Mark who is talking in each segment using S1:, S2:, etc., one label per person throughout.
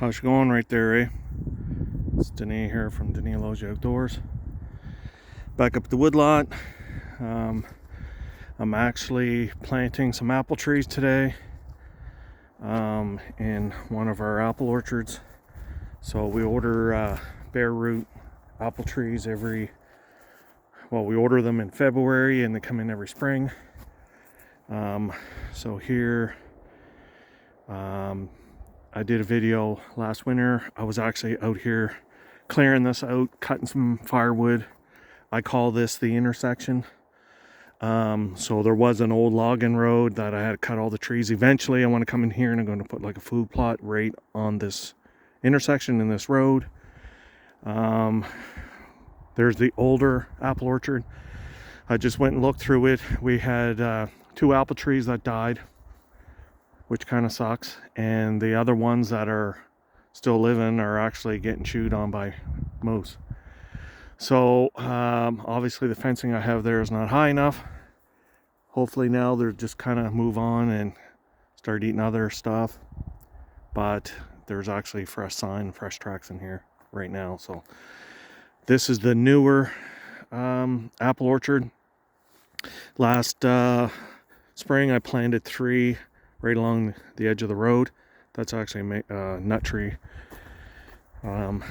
S1: How's it going right there, eh? It's Danae here from Danae Logia Outdoors. Back up at the woodlot. I'm actually planting some apple trees today in one of our apple orchards. So we order bare root apple trees we order them in February and they come in every spring. So here, I did a video last winter. I was actually out here clearing this out, cutting some firewood. I call this the intersection. So there was an old logging road that I had to cut all the trees. Eventually I want to come in here and I'm going to put like a food plot right on this intersection in this road. There's the older apple orchard. I just went and looked through it. We had 2 apple trees that died, which kind of sucks, and the other ones that are still living are actually getting chewed on by moose. So obviously the fencing I have there is not high enough. Hopefully now they're just kind of move on and start eating other stuff, but there's actually fresh tracks in here right now. So this is the newer apple orchard. Last spring I planted 3 right along the edge of the road. That's actually a nut tree right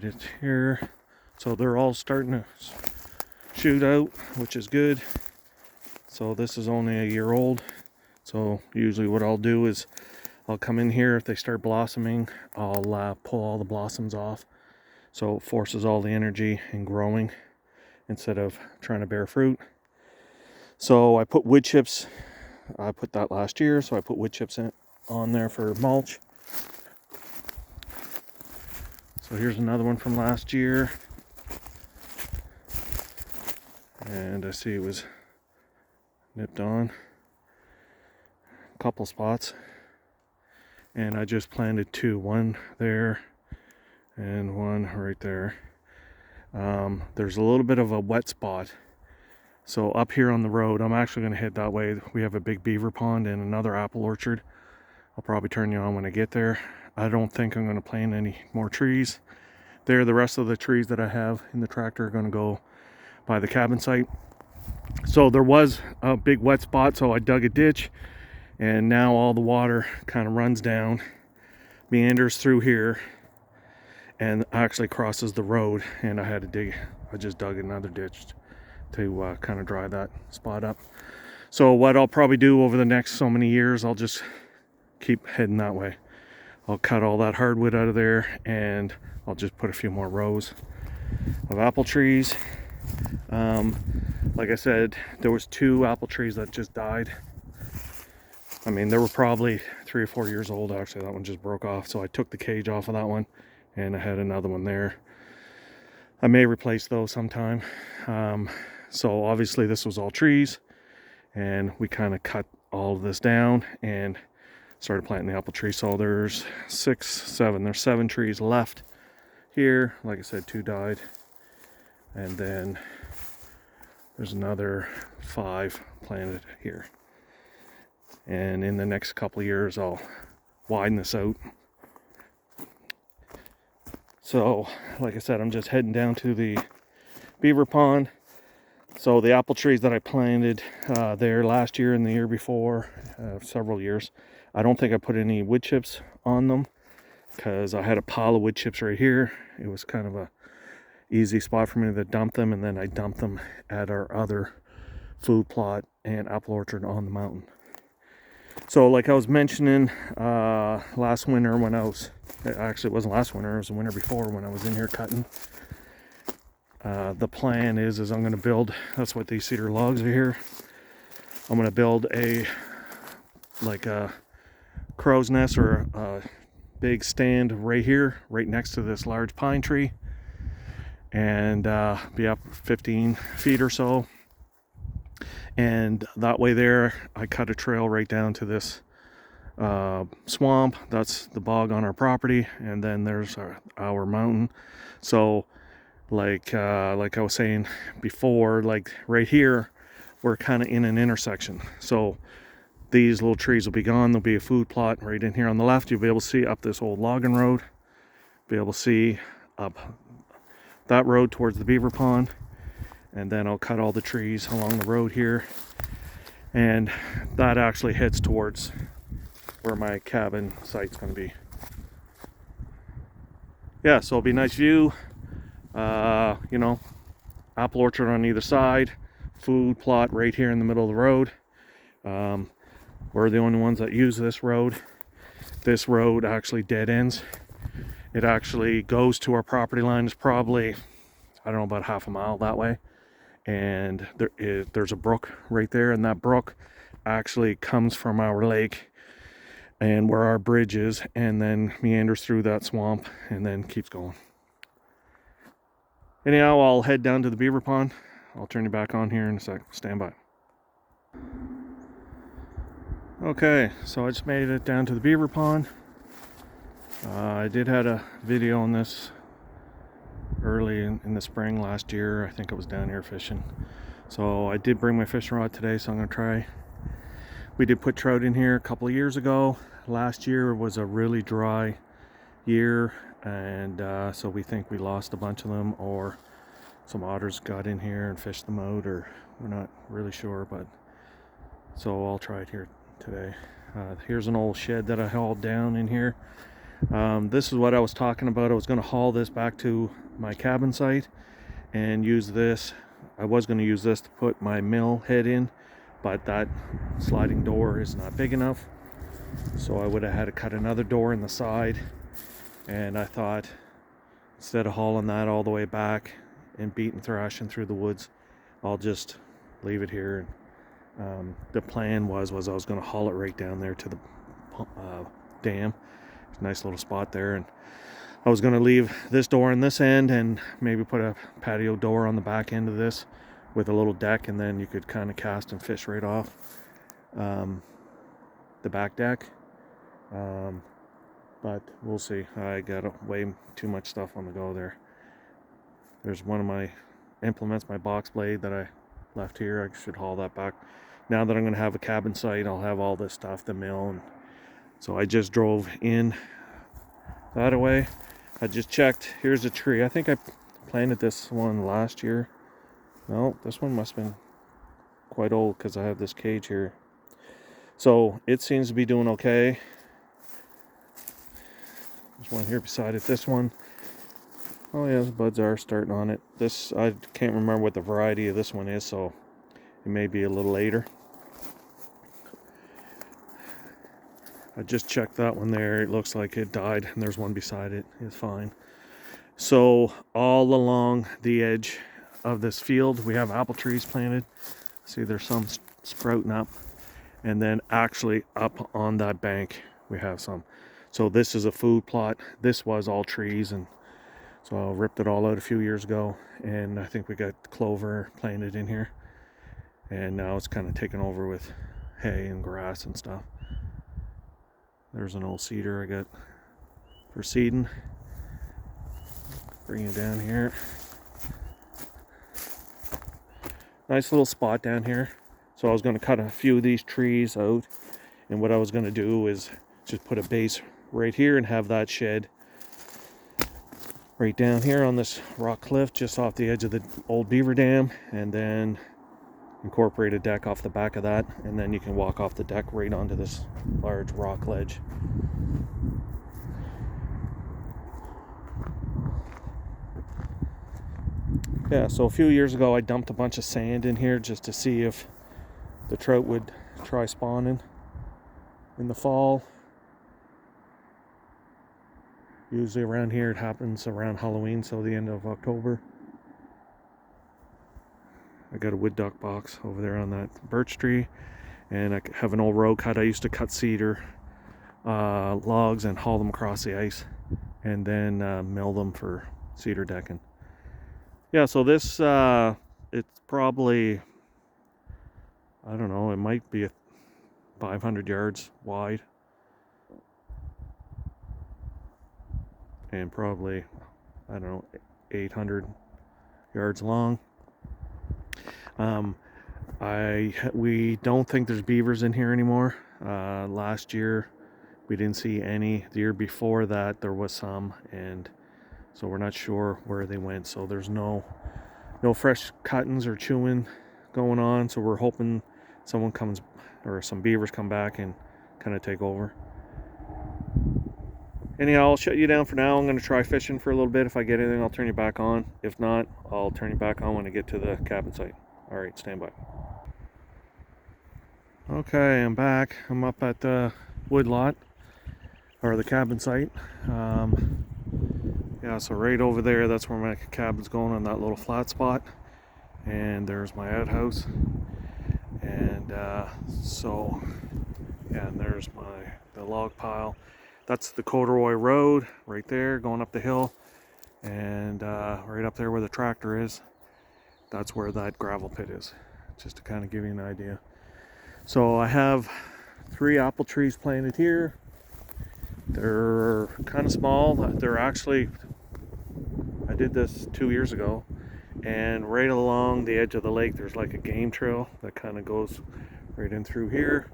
S1: in here. So they're all starting to shoot out, which is good. So this is only a year old. So usually what I'll do is I'll come in here. If they start blossoming, I'll pull all the blossoms off. So it forces all the energy in growing instead of trying to bear fruit. So I put wood chips. I put that last year, so I put wood chips on there for mulch. So here's another one from last year. And I see it was nipped on a couple spots. And I just planted 2, one there and one right there. There's a little bit of a wet spot. So up here on the road, I'm actually going to head that way. We have a big beaver pond and another apple orchard. I'll probably turn you on when I get there. I don't think I'm going to plant any more trees there. The rest of the trees that I have in the tractor are going to go by the cabin site. So there was a big wet spot, so I dug a ditch, and now all the water kind of runs down, meanders through here, and actually crosses the road. And I just dug another ditch to kind of dry that spot up. So what I'll probably do over the next so many years, I'll just keep heading that way. I'll cut all that hardwood out of there and I'll just put a few more rows of apple trees. Like I said, there was 2 apple trees that just died. I mean, they were probably 3 or 4 years old. Actually, that one just broke off, so I took the cage off of that one and I had another one there. I may replace those sometime. So obviously this was all trees, and we kind of cut all of this down and started planting the apple tree. So there's there's 7 trees left here. Like I said, 2 died, and then there's another 5 planted here. And in the next couple of years I'll widen this out. So like I said, I'm just heading down to the beaver pond. So the apple trees that I planted there last year and the year before, several years, I don't think I put any wood chips on them because I had a pile of wood chips right here. It was kind of a easy spot for me to dump them, and then I dumped them at our other food plot and apple orchard on the mountain. So like I was mentioning last winter when actually it wasn't last winter, it was the winter before when I was in here cutting. The plan is I'm going to build, that's what these cedar logs are here. I'm going to build a crow's nest or a big stand right here, right next to this large pine tree, and be up 15 feet or so. And that way there, I cut a trail right down to this swamp. That's the bog on our property, and then there's our mountain. So like I was saying before, like right here we're kind of in an intersection. So these little trees will be gone. There'll be a food plot right in here on the left. You'll be able to see up this old logging road. Be able to see up that road towards the beaver pond. And then I'll cut all the trees along the road here. And that actually heads towards where my cabin site's going to be. Yeah, so it'll be a nice view. You know, apple orchard on either side, food plot right here in the middle of the road. We're the only ones that use this road. This road actually dead ends. It actually goes to our property line. It's probably, I don't know, about half a mile that way. And there's a brook right there, and that brook actually comes from our lake and where our bridge is, and then meanders through that swamp and then keeps going. Anyhow, I'll head down to the beaver pond. I'll turn you back on here in a sec. Stand by. Okay, so I just made it down to the beaver pond. I did had a video on this early in the spring last year. I think I was down here fishing. So I did bring my fishing rod today, so I'm going to try. We did put trout in here a couple of years ago. Last year was a really dry year, and so we think we lost a bunch of them, or some otters got in here and fished them out, or we're not really sure, but so I'll try it here today. Here's an old shed that I hauled down in here. This is what I was talking about. I was going to haul this back to my cabin site and use this. I was going to use this to put my mill head in, but that sliding door is not big enough, so I would have had to cut another door in the side. And I thought, instead of hauling that all the way back and beating thrashing through the woods, I'll just leave it here. The plan was I was going to haul it right down there to the dam. Nice little spot there, and I was going to leave this door on this end and maybe put a patio door on the back end of this with a little deck, and then you could kind of cast and fish right off the back deck. But we'll see. I got way too much stuff on the go there. There's one of my implements, my box blade that I left here. I should haul that back. Now that I'm going to have a cabin site, I'll have all this stuff, the mill. And so I just drove in that away. I just checked. Here's a tree. I think I planted this one last year. No, this one must have been quite old because I have this cage here. So it seems to be doing okay. There's one here beside it. This one, oh yeah, the buds are starting on it. This, I can't remember what the variety of this one is, so it may be a little later. I just checked that one there. It looks like it died, and there's one beside it. It's fine. So all along the edge of this field, we have apple trees planted. See, there's some sprouting up, and then actually up on that bank we have some. So this is a food plot. This was all trees, and so I ripped it all out a few years ago, and I think we got clover planted in here, and now it's kind of taken over with hay and grass and stuff. There's an old cedar I got for seeding. Bring it down here. Nice little spot down here. So I was going to cut a few of these trees out, and what I was going to do is just put a base right here and have that shed right down here on this rock cliff just off the edge of the old beaver dam, and then incorporate a deck off the back of that, and then you can walk off the deck right onto this large rock ledge. Yeah, so a few years ago I dumped a bunch of sand in here just to see if the trout would try spawning in the fall. Usually around here it happens around Halloween, so the end of October. I got a wood duck box over there on that birch tree, and I have an old road cut. I used to cut cedar logs and haul them across the ice, and then mill them for cedar decking. Yeah, so this it's probably, I don't know, it might be 500 yards wide, and probably, I don't know, 800 yards long. We don't think there's beavers in here anymore. Last year we didn't see any. The year before that there was some, and so we're not sure where they went. So there's no fresh cuttings or chewing going on. So we're hoping someone comes, or some beavers come back and kind of take over. Anyhow, I'll shut you down for now. I'm going to try fishing for a little bit. If I get anything, I'll turn you back on. If not, I'll turn you back on when I get to the cabin site. All right, stand by. Okay, I'm back. I'm up at the woodlot, or the cabin site. Yeah, so right over there, that's where my cabin's going, on that little flat spot. And there's my outhouse. And so, yeah, and there's the log pile. That's the corduroy road right there going up the hill. And right up there where the tractor is, that's where that gravel pit is, just to kind of give you an idea. So I have 3 apple trees planted here. They're kind of small. They're actually, I did this 2 years ago, and right along the edge of the lake there's like a game trail that kind of goes right in through here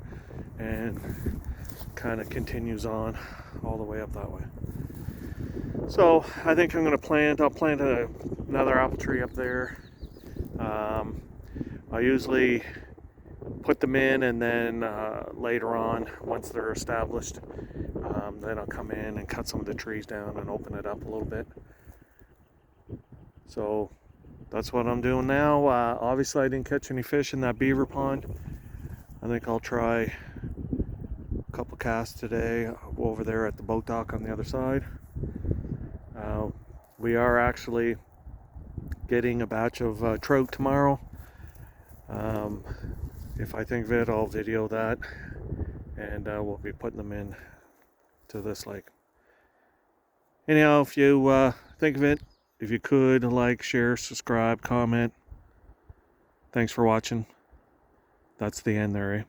S1: and kind of continues on all the way up that way. So I think I'll plant another apple tree up there. I usually put them in, and then later on, once they're established, then I'll come in and cut some of the trees down and open it up a little bit. So that's what I'm doing now. Obviously I didn't catch any fish in that beaver pond. I think I'll try a couple casts today over there at the boat dock on the other side. We are actually getting a batch of trout tomorrow. If I think of it, I'll video that, and we'll be putting them in to this lake. Anyhow, if you think of it, if you could, like, share, subscribe, comment. Thanks for watching. That's the end there, eh?